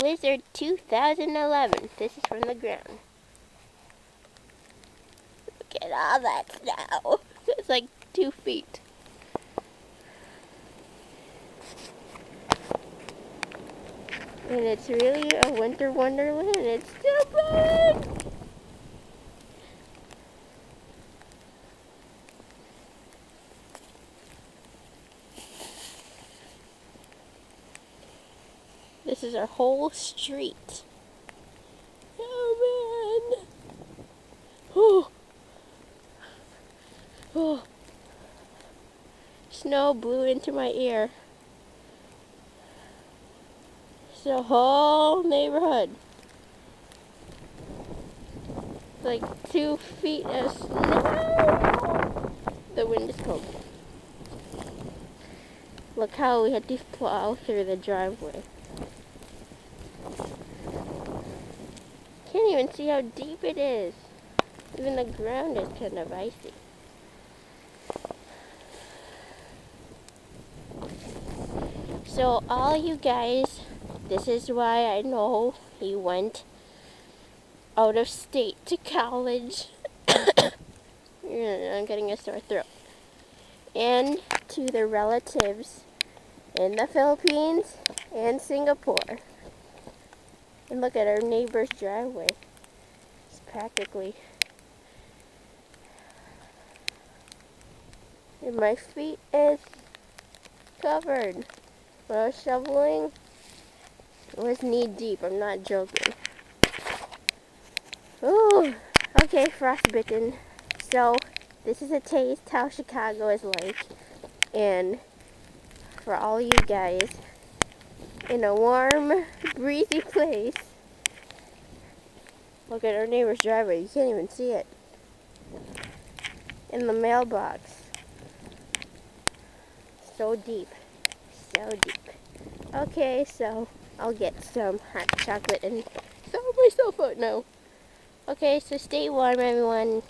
Blizzard 2011. This is from the ground. Look at all that snow. It's like 2 feet. And it's really a winter wonderland. It's still big. This is our whole street. Oh man. Oh. Oh. Snow blew into my ear. It's the whole neighborhood. It's like 2 feet of snow. The wind is cold. Look how we had to plow through the driveway. Can't even see how deep it is. Even the ground is kind of icy. So all you guys, this is why I know he went out of state to college. I'm getting a sore throat. And to the relatives in the Philippines and Singapore. And look at our neighbor's driveway. It's practically... And my feet is covered. When I was shoveling, it was knee deep. I'm not joking. Ooh, okay, frostbitten. So, this is a taste how Chicago is like. And for all you guys in a warm, breezy place, look at our neighbor's driveway. You can't even see it. In the mailbox. So deep. So deep. Okay, so I'll get some hot chocolate and thaw myself out now. Okay, so stay warm, everyone.